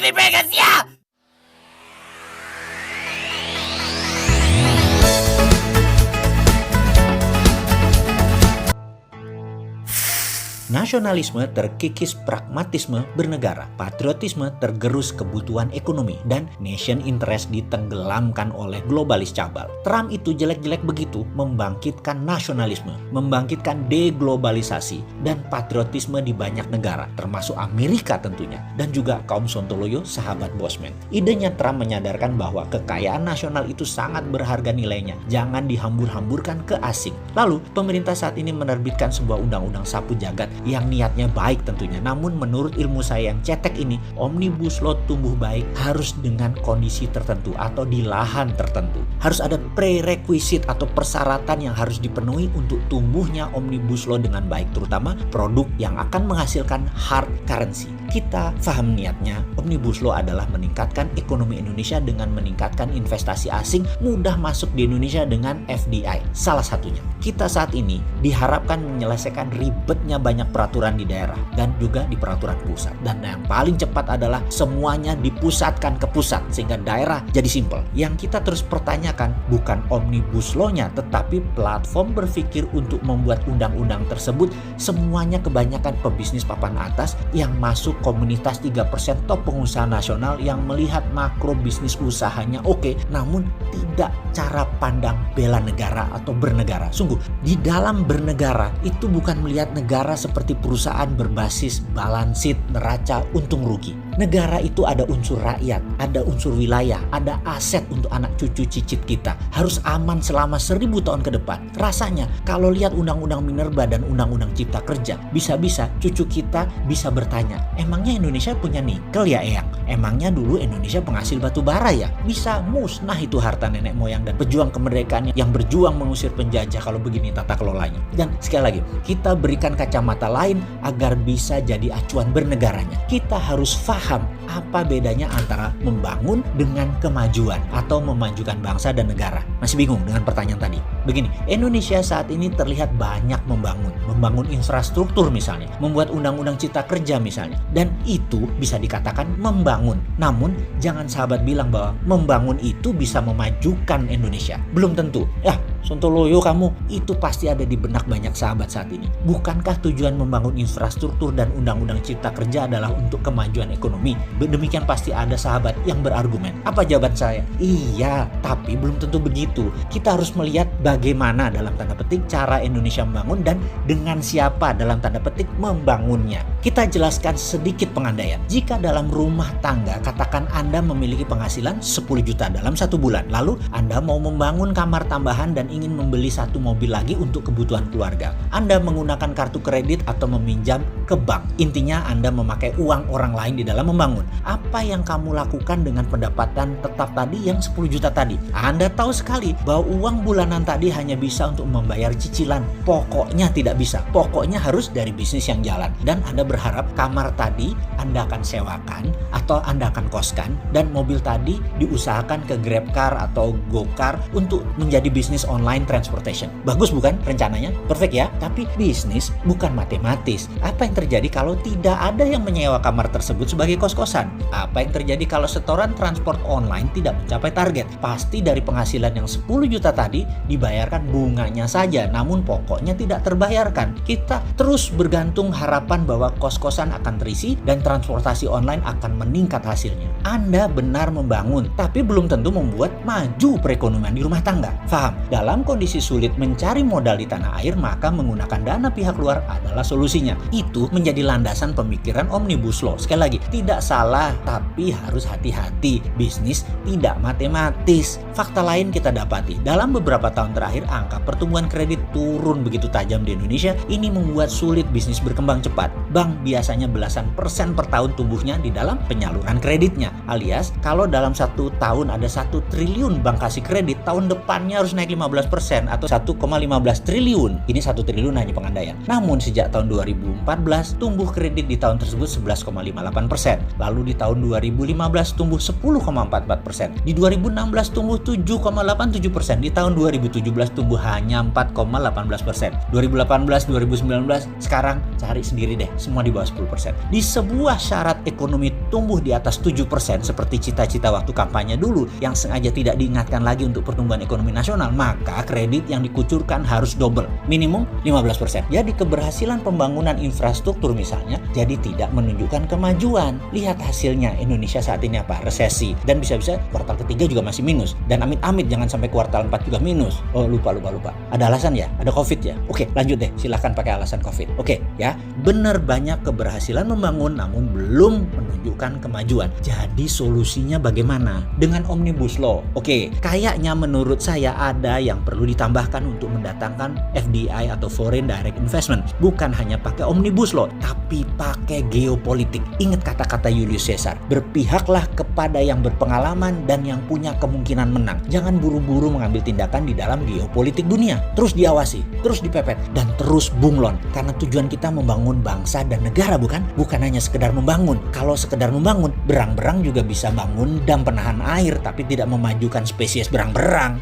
Weekly Vegas ya! Nasionalisme terkikis pragmatisme bernegara, patriotisme tergerus kebutuhan ekonomi, dan nation interest ditenggelamkan oleh globalis cabal. Trump itu jelek-jelek begitu membangkitkan nasionalisme, membangkitkan deglobalisasi, dan patriotisme di banyak negara, termasuk Amerika tentunya, dan juga kaum Sontoloyo, sahabat Bosman. Idenya Trump menyadarkan bahwa kekayaan nasional itu sangat berharga nilainya, jangan dihambur-hamburkan ke asing. Lalu, pemerintah saat ini menerbitkan sebuah undang-undang sapu jagat yang niatnya baik tentunya. Namun menurut ilmu saya yang cetek ini, Omnibus Law tumbuh baik harus dengan kondisi tertentu atau di lahan tertentu. Harus ada prerequisite atau persyaratan yang harus dipenuhi untuk tumbuhnya Omnibus Law dengan baik, terutama produk yang akan menghasilkan hard currency. Kita paham niatnya, Omnibus Law adalah meningkatkan ekonomi Indonesia dengan meningkatkan investasi asing mudah masuk di Indonesia dengan FDI. Salah satunya, kita saat ini diharapkan menyelesaikan ribetnya banyak peraturan di daerah dan juga di peraturan pusat. Dan yang paling cepat adalah semuanya dipusatkan ke pusat sehingga daerah jadi simpel. Yang kita terus pertanyakan bukan Omnibus Law-nya, tetapi platform berpikir untuk membuat undang-undang tersebut semuanya kebanyakan pebisnis papan atas yang masuk komunitas 3% top pengusaha nasional yang melihat makro bisnis usahanya oke, namun tidak cara pandang bela negara atau bernegara. Sungguh, di dalam bernegara itu bukan melihat negara seperti perusahaan berbasis balance sheet, neraca untung rugi. Negara itu ada unsur rakyat, ada unsur wilayah, ada aset untuk anak cucu cicit kita. Harus aman selama 1000 tahun ke depan. Rasanya kalau lihat undang-undang Minerba dan undang-undang Cipta Kerja, bisa-bisa cucu kita bisa bertanya, emangnya Indonesia punya nikel ya Eyang? Emangnya dulu Indonesia penghasil batu bara ya? Bisa musnah itu harta nenek moyang dan pejuang kemerdekaan yang berjuang mengusir penjajah kalau begini tata kelolanya. Dan sekali lagi, kita berikan kacamata lain agar bisa jadi acuan bernegaranya. Kita harus paham apa bedanya antara membangun dengan kemajuan atau memajukan bangsa dan negara. Masih bingung dengan pertanyaan tadi? Begini, Indonesia saat ini terlihat banyak membangun infrastruktur misalnya, membuat undang-undang Cipta Kerja misalnya, dan itu bisa dikatakan membangun. Namun jangan sahabat bilang bahwa membangun itu bisa memajukan Indonesia. Belum tentu. Ya, Sontoloyo kamu, itu pasti ada di benak banyak sahabat saat ini. Bukankah tujuan membangun infrastruktur dan undang-undang Cipta Kerja adalah untuk kemajuan ekonomi? Demikian pasti ada sahabat yang berargumen. Apa jawaban saya? Iya, tapi belum tentu begitu. Kita harus melihat bagaimana dalam tanda petik cara Indonesia membangun dan dengan siapa dalam tanda petik membangunnya. Kita jelaskan sedikit pengandaian. Jika dalam rumah tangga, katakan Anda memiliki penghasilan 10 juta dalam 1 bulan. Lalu Anda mau membangun kamar tambahan dan ingin membeli 1 mobil lagi untuk kebutuhan keluarga. Anda menggunakan kartu kredit atau meminjam ke bank. Intinya Anda memakai uang orang lain di dalam membangun. Apa yang kamu lakukan dengan pendapatan tetap tadi yang 10 juta tadi? Anda tahu sekali bahwa uang bulanan tadi hanya bisa untuk membayar cicilan. Pokoknya tidak bisa. Pokoknya harus dari bisnis yang jalan. Dan Anda berharap kamar tadi Anda akan sewakan atau Anda akan koskan dan mobil tadi diusahakan ke GrabCar atau GoCar untuk menjadi bisnis online transportation. Bagus bukan rencananya? Perfect ya? Tapi bisnis bukan matematis. Apa yang terjadi kalau tidak ada yang menyewa kamar tersebut sebagai kos-kosan? Apa yang terjadi kalau setoran transport online tidak mencapai target? Pasti dari penghasilan yang 10 juta tadi dibayarkan bunganya saja, namun pokoknya tidak terbayarkan. Kita terus bergantung harapan bahwa kos-kosan akan terisi dan transportasi online akan meningkat hasilnya. Anda benar membangun, tapi belum tentu membuat maju perekonomian di rumah tangga. Faham? Dalam kondisi sulit mencari modal di tanah air, maka menggunakan dana pihak luar adalah solusinya. Itu menjadi landasan pemikiran Omnibus Law. Sekali lagi, tidak salah, tapi harus hati-hati. Bisnis tidak matematis. Fakta lain kita dapati, dalam beberapa tahun terakhir angka pertumbuhan kredit turun begitu tajam di Indonesia. Ini membuat sulit bisnis berkembang cepat. Bank biasanya belasan persen per tahun tumbuhnya di dalam penyaluran kreditnya. Alias, kalau dalam 1 tahun ada 1 triliun bank kasih kredit, tahun depannya harus naik 15% atau 1,15 triliun. Ini 1 triliun hanya pengandaian. Namun sejak tahun 2014 tumbuh kredit di tahun tersebut 11,58%. Lalu di tahun 2015 tumbuh 10,44%. Di 2016 tumbuh 7,87%. Di tahun 2017 tumbuh hanya 4,18%. 2018, 2019, sekarang cari sendiri deh. Semua cuma di bawah 10%. Di sebuah syarat ekonomi tumbuh di atas 7% seperti cita-cita waktu kampanye dulu yang sengaja tidak diingatkan lagi untuk pertumbuhan ekonomi nasional, maka kredit yang dikucurkan harus double, minimum 15%. Jadi keberhasilan pembangunan infrastruktur misalnya jadi tidak menunjukkan kemajuan. Lihat hasilnya, Indonesia saat ini apa? Resesi. Dan bisa-bisa kuartal ketiga juga masih minus. Dan amit-amit jangan sampai kuartal 4 juga minus. Oh lupa. Ada alasan ya? Ada COVID ya? Oke, lanjut deh. Silahkan pakai alasan COVID. Oke ya, benar banyak keberhasilan membangun namun belum menunjukkan kemajuan. Jadi solusinya bagaimana? Dengan Omnibus Law. Oke, kayaknya menurut saya ada yang perlu ditambahkan untuk mendatangkan FDI atau Foreign Direct Investment. Bukan hanya pakai Omnibus Law, tapi pakai geopolitik. Ingat kata-kata Julius Caesar, berpihaklah kepada yang berpengalaman dan yang punya kemungkinan menang. Jangan buru-buru mengambil tindakan di dalam geopolitik dunia. Terus diawasi, terus dipepet, dan terus bunglon. Karena tujuan kita membangun bangsa dan negara, bukan? Bukan hanya sekedar membangun. Kalau sekedar membangun, berang-berang juga bisa bangun dam penahan air, tapi tidak memajukan spesies berang-berang.